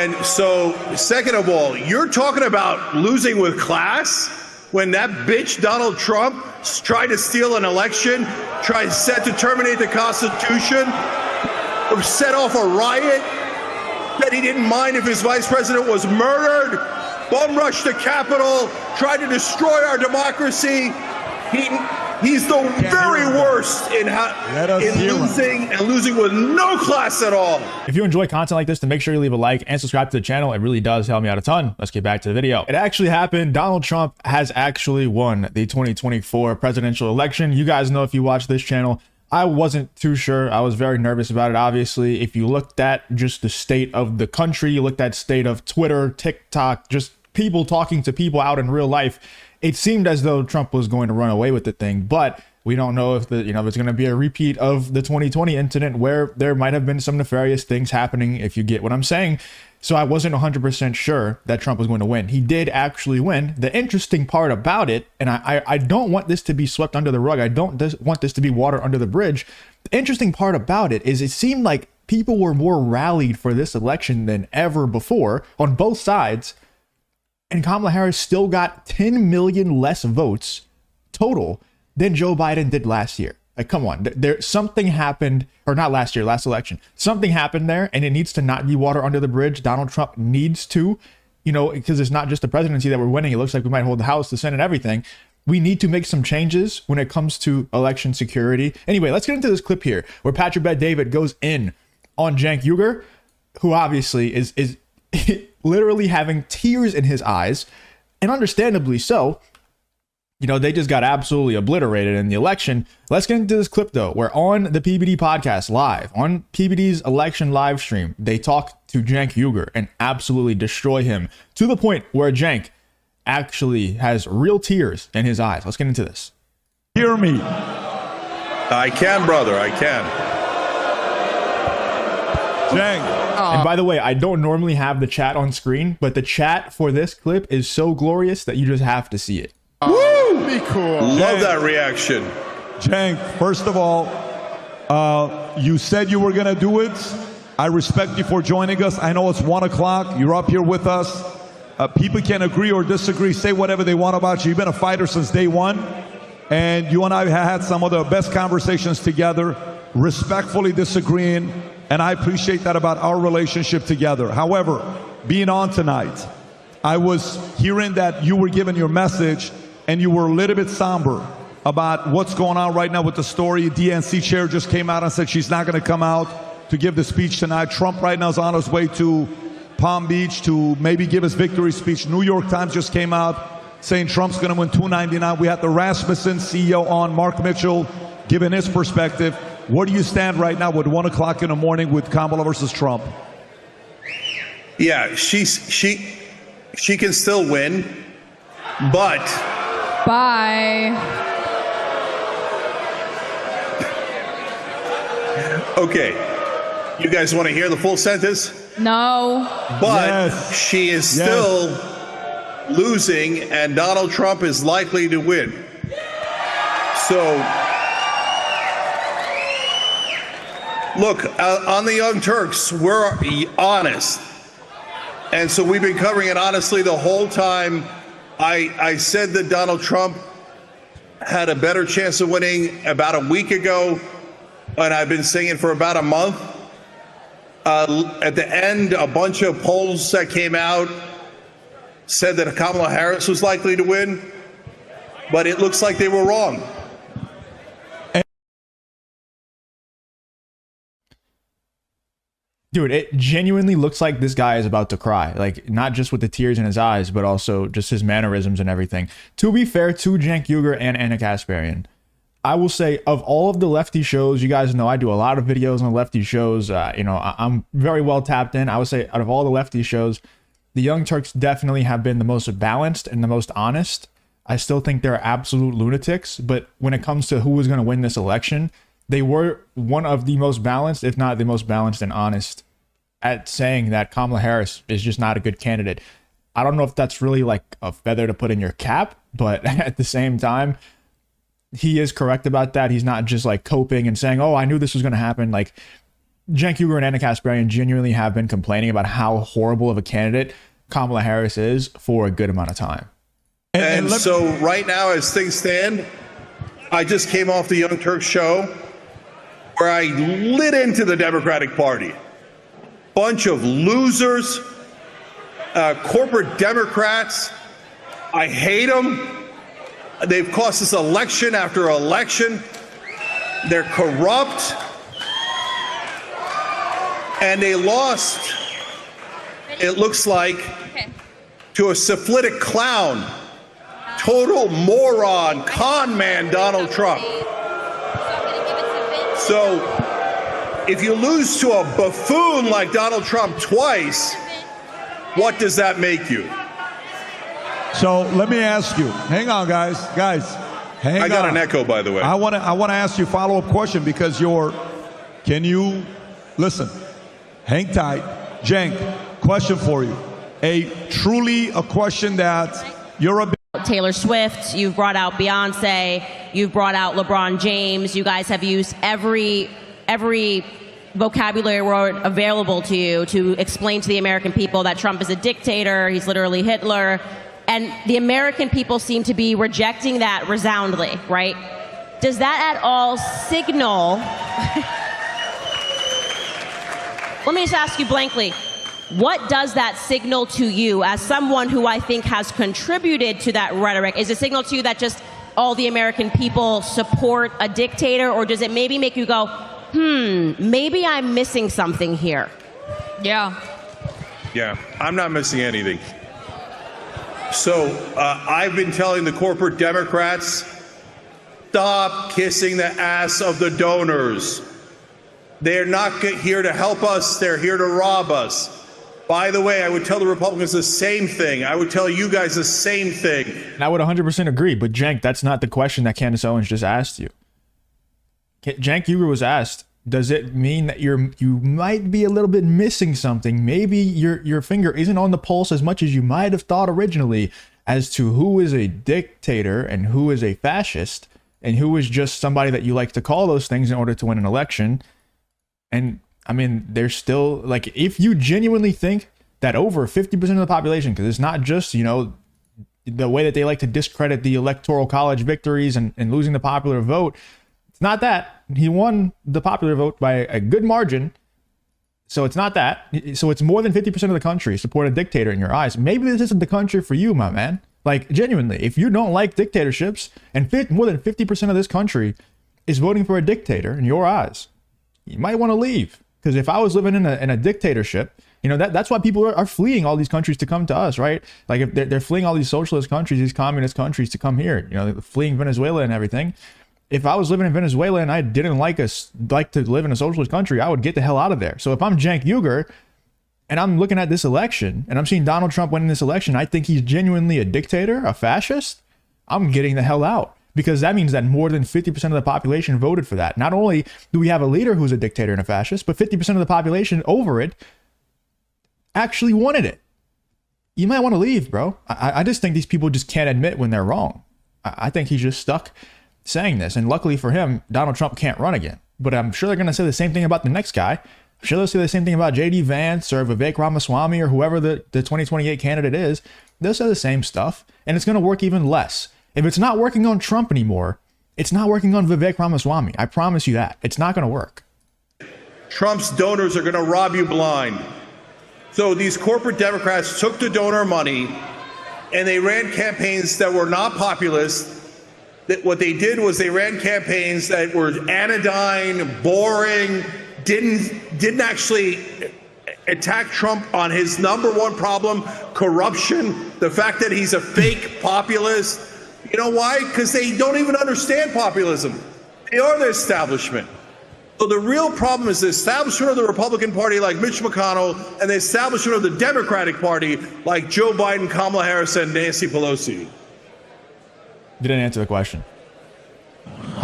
And so, second of all, you're talking about losing with class when that bitch Donald Trump tried to steal an election, set to terminate the Constitution, or set off a riot, that he didn't mind if his vice president was murdered, bum rushed the Capitol, tried to destroy our democracy. He's the very worst in losing with no class at all. If you enjoy content like this, then make sure you leave a like and subscribe to the channel. It really does help me out a ton. Let's get back to the video. It actually happened. Donald Trump has actually won the 2024 presidential election. You guys know, if you watch this channel, I wasn't too sure. I was very nervous about it. Obviously, if you looked at just the state of the country, you looked at state of Twitter, TikTok, just people talking to people out in real life, it seemed as though Trump was going to run away with the thing. But we don't know if if it's going to be a repeat of the 2020 incident where there might have been some nefarious things happening, if you get what I'm saying. So I wasn't 100% sure that Trump was going to win. He did actually win. The interesting part about it, and I don't want this to be swept under the rug, I don't want this to be water under the bridge. The interesting part about it is it seemed like people were more rallied for this election than ever before on both sides. And Kamala Harris still got 10 million less votes total than Joe Biden did last year. Like, come on, something happened, or not last year, last election. Something happened there, and it needs to not be water under the bridge. Donald Trump needs to, because it's not just the presidency that we're winning. It looks like we might hold the House, the Senate, everything. We need to make some changes when it comes to election security. Anyway, let's get into this clip here where Patrick Bet-David goes in on Cenk Uygur, who obviously is literally having tears in his eyes, and understandably so. They just got absolutely obliterated in the election. Let's get into this clip, though, where on the PBD podcast live, on PBD's election live stream, they talk to Cenk Uygur and absolutely destroy him to the point where Cenk actually has real tears in his eyes. Let's get into this. Hear me. I can, brother. I can. Cenk. And by the way, I don't normally have the chat on screen, but the chat for this clip is so glorious that you just have to see it. Woo! Be cool. Love that reaction. Cenk, first of all, you said you were going to do it. I respect you for joining us. I know it's 1 o'clock. You're up here with us. People can agree or disagree, say whatever they want about you. You've been a fighter since day one. And you and I have had some of the best conversations together, respectfully disagreeing. And I appreciate that about our relationship together. However, being on tonight, I was hearing that you were giving your message and you were a little bit somber about what's going on right now with the story. DNC chair just came out and said she's not going to come out to give the speech tonight. Trump right now is on his way to Palm Beach to maybe give his victory speech. New York Times just came out saying Trump's going to win 299. We had the Rasmussen CEO on, Mark Mitchell, giving his perspective. Where do you stand right now with 1 o'clock in the morning with Kamala versus Trump? Yeah, she can still win, but bye. Okay, you guys want to hear the full sentence? No. But yes. She is still losing, and Donald Trump is likely to win. So, look, on the Young Turks, we're honest. And so we've been covering it honestly the whole time. I said that Donald Trump had a better chance of winning about a week ago, and I've been saying it for about a month. At the end, a bunch of polls that came out said that Kamala Harris was likely to win, but it looks like they were wrong. Dude, it genuinely looks like this guy is about to cry. Like, not just with the tears in his eyes, but also just his mannerisms and everything. To be fair to Cenk Uygur and Anna Kasparian, I will say, of all of the lefty shows, you guys know I do a lot of videos on lefty shows. I'm very well tapped in. I would say out of all the lefty shows, the Young Turks definitely have been the most balanced and the most honest. I still think they're absolute lunatics, but when it comes to who was going to win this election, they were one of the most balanced, if not the most balanced and honest, at saying that Kamala Harris is just not a good candidate. I don't know if that's really like a feather to put in your cap, but at the same time, he is correct about that. He's not just like coping and saying, oh, I knew this was going to happen. Like, Cenk Uygur and Anna Kasparian genuinely have been complaining about how horrible of a candidate Kamala Harris is for a good amount of time. And so right now, as things stand, I just came off the Young Turks show where I lit into the Democratic Party. Bunch of losers, corporate Democrats. I hate them. They've cost us election after election. They're corrupt. And they lost, it looks like, to a syphilitic clown, total moron, con man, Donald Trump. So if you lose to a buffoon like Donald Trump twice, what does that make you? So let me ask you. Hang on, guys. Hang on. I got an echo, by the way. I want to ask you a follow-up question because can you listen? Hang tight. Cenk, question for you. Truly a question that you're a Taylor Swift, you've brought out Beyonce, you've brought out LeBron James. You guys have used every vocabulary word available to you to explain to the American people that Trump is a dictator, he's literally Hitler. And the American people seem to be rejecting that resoundingly, right? Does that at all signal... Let me just ask you blankly, what does that signal to you as someone who I think has contributed to that rhetoric? Is it a signal to you that just all the American people support a dictator, or does it maybe make you go, maybe I'm missing something here? Yeah. Yeah, I'm not missing anything. So I've been telling the corporate Democrats, stop kissing the ass of the donors. They're not here to help us. They're here to rob us. By the way, I would tell the Republicans the same thing. I would tell you guys the same thing. And I would 100% agree. But Cenk, that's not the question that Candace Owens just asked you. Cenk Uygur was asked, does it mean that you might be a little bit missing something? Maybe your finger isn't on the pulse as much as you might have thought originally as to who is a dictator and who is a fascist and who is just somebody that you like to call those things in order to win an election. And I mean, there's still, like, if you genuinely think that over 50% of the population, because it's not just, the way that they like to discredit the electoral college victories and losing the popular vote. It's not that. He won the popular vote by a good margin. So it's not that. So it's more than 50% of the country support a dictator in your eyes. Maybe this isn't the country for you, my man. Like, genuinely, if you don't like dictatorships and more than 50% of this country is voting for a dictator in your eyes, you might want to leave. Because if I was living in a dictatorship, that's why people are fleeing all these countries to come to us, right? Like, if they're fleeing all these socialist countries, these communist countries to come here, they're fleeing Venezuela and everything. If I was living in Venezuela and I didn't like to live in a socialist country, I would get the hell out of there. So if I'm Cenk Uygur and I'm looking at this election and I'm seeing Donald Trump winning this election, I think he's genuinely a dictator, a fascist, I'm getting the hell out. Because that means that more than 50% of the population voted for that. Not only do we have a leader who's a dictator and a fascist, but 50% of the population over it actually wanted it. You might want to leave, bro. I just think these people just can't admit when they're wrong. I think he's just stuck saying this. And luckily for him, Donald Trump can't run again. But I'm sure they're going to say the same thing about the next guy. I'm sure they'll say the same thing about J.D. Vance or Vivek Ramaswamy or whoever the 2028 candidate is. They'll say the same stuff. And it's going to work even less. If it's not working on Trump anymore, it's not working on Vivek Ramaswamy. I promise you that. It's not going to work. Trump's donors are going to rob you blind. So these corporate Democrats took the donor money and they ran campaigns that were not populist. What they did was they ran campaigns that were anodyne, boring, didn't actually attack Trump on his number one problem, corruption, the fact that he's a fake populist. You know why? Because they don't even understand populism. They are the establishment. So the real problem is the establishment of the Republican Party like Mitch McConnell and the establishment of the Democratic Party like Joe Biden, Kamala Harris, and Nancy Pelosi. Didn't answer the question.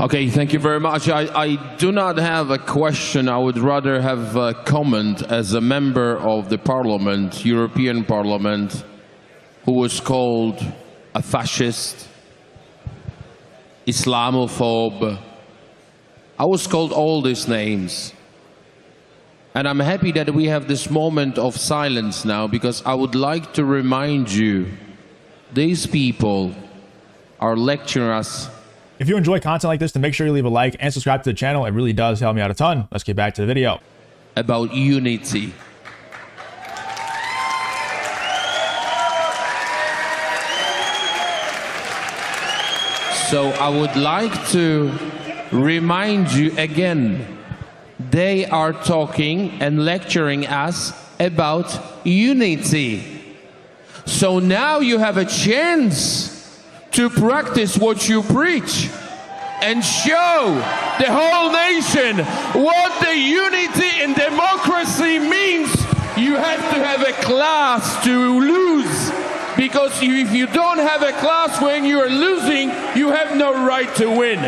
Okay, thank you very much. I do not have a question. I would rather have a comment as a member of the Parliament, European Parliament, who was called a fascist, Islamophobe. I was called all these names. And I'm happy that we have this moment of silence now, because I would like to remind you, these people are lecturing us. If you enjoy content like this, then make sure you leave a like and subscribe to the channel. It really does help me out a ton. Let's get back to the video. About unity. So I would like to remind you again, they are talking and lecturing us about unity. So now you have a chance to practice what you preach and show the whole nation what the unity in democracy means. You have to have a class to lose, because if you don't have a class when you are losing, you have no right to win.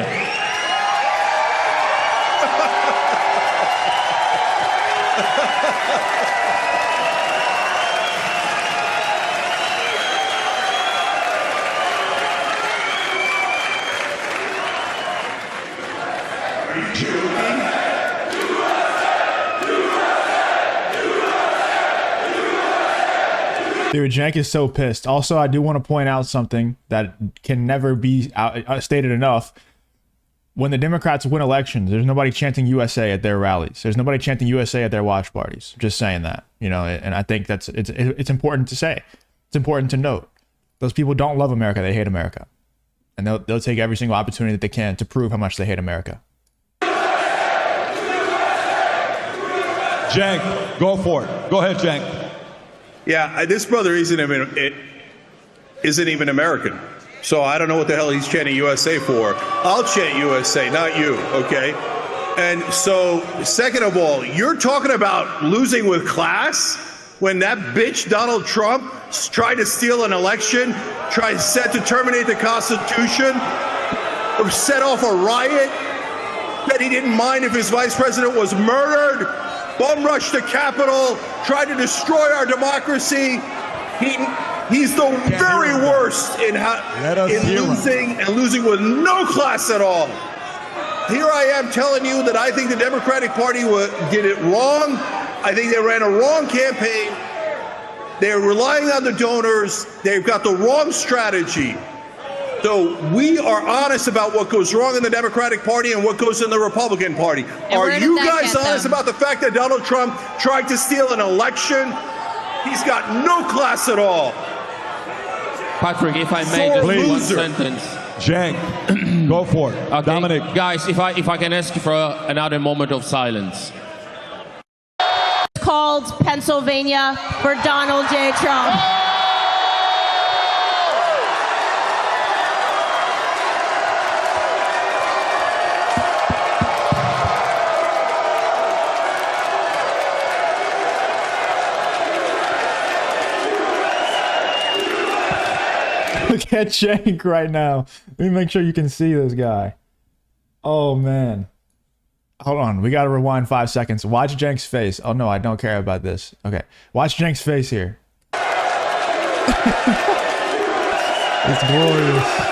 Dude, Cenk is so pissed. Also, I do want to point out something that can never be stated enough. When the Democrats win elections, there's nobody chanting USA at their rallies. There's nobody chanting USA at their watch parties. Just saying that, you know, and I think that's it's important to say. It's important to note. Those people don't love America. They hate America. And they'll take every single opportunity that they can to prove how much they hate America. Cenk, go for it. Go ahead, Cenk. Yeah, this brother isn't even American. So I don't know what the hell he's chanting USA for. I'll chant USA, not you, okay? And so, second of all, you're talking about losing with class when that bitch Donald Trump tried to steal an election, set to terminate the Constitution, or set off a riot, that he didn't mind if his vice president was murdered, bum rushed the Capitol, tried to destroy our democracy. He's the very worst in losing with no class at all. Here I am telling you that I think the Democratic Party did it wrong. I think they ran a wrong campaign. They're relying on the donors. They've got the wrong strategy. So we are honest about what goes wrong in the Democratic Party and what goes in the Republican Party. Are you guys honest about the fact that Donald Trump tried to steal an election? He's got no class at all. Patrick, if I may, just one sentence. Cenk, go for it. Okay. Dominic. Guys, if I can ask you for another moment of silence. It's called Pennsylvania for Donald J. Trump. Look at Cenk right now. Let me make sure you can see this guy. Oh, man. Hold on. We got to rewind 5 seconds. Watch Cenk's face. Oh, no, I don't care about this. Okay. Watch Cenk's face here. It's glorious.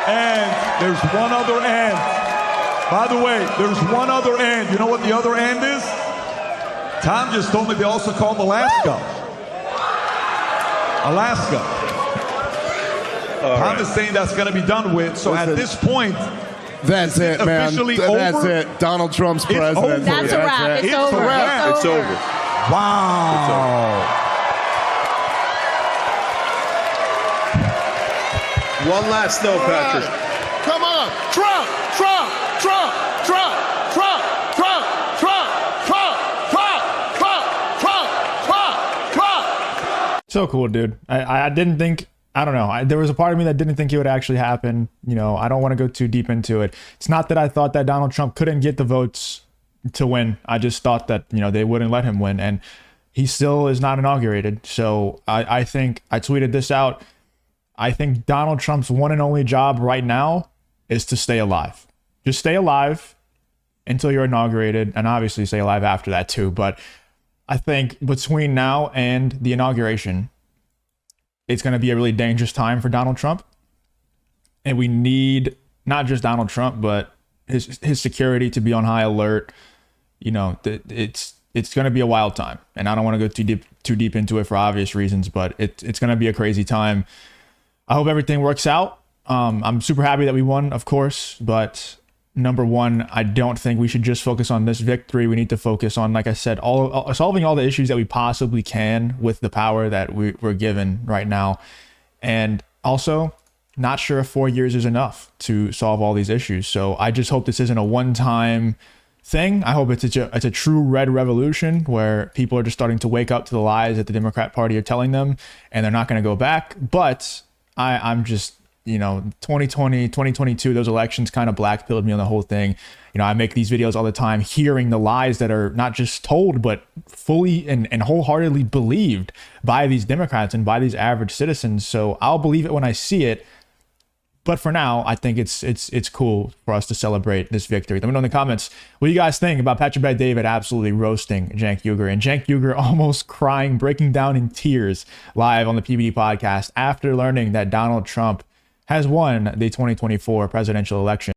And there's one other end. By the way, there's one other end. You know what the other end is? Tom just told me they also called Alaska. Alaska. Tom is saying that's going to be done with. So at this point, that's it, man. That's over? it. Donald Trump's president. That's a wrap. It's over. It's over. Wow. One last note, Patrick. Come on. Trump, Trump, Trump, Trump, Trump, Trump, Trump, Trump, Trump, Trump, Trump, Trump, Trump. So cool, dude. I didn't think, I don't know. There was a part of me that didn't think it would actually happen. You know, I don't want to go too deep into it. It's not that I thought that Donald Trump couldn't get the votes to win. I just thought that, you know, they wouldn't let him win. And he still is not inaugurated. So I think I tweeted this out. I think Donald Trump's one and only job right now is to stay alive. Just stay alive until you're inaugurated, and obviously stay alive after that too. But I think between now and the inauguration, it's going to be a really dangerous time for Donald Trump. And we need not just Donald Trump, but his security to be on high alert. You know, it's going to be a wild time. And I don't want to go too deep into it for obvious reasons, but it's going to be a crazy time. I hope everything works out. I'm super happy that we won, of course, but number one, I don't think we should just focus on this victory. We need to focus on, like I said, solving all the issues that we possibly can with the power that we're given right now. And also, not sure if 4 years is enough to solve all these issues. So I just hope this isn't a one-time thing. I hope it's a true red revolution where people are just starting to wake up to the lies that the Democrat Party are telling them, and they're not going to go back. But I'm just, you know, 2020, 2022, those elections kind of blackpilled me on the whole thing. You know, I make these videos all the time, hearing the lies that are not just told, but fully and wholeheartedly believed by these Democrats and by these average citizens. So I'll believe it when I see it. But for now, I think it's cool for us to celebrate this victory. Let me know in the comments what you guys think about Patrick Bet David absolutely roasting Cenk Uygur, and Cenk Uygur almost crying, breaking down in tears live on the PBD podcast after learning that Donald Trump has won the 2024 presidential election.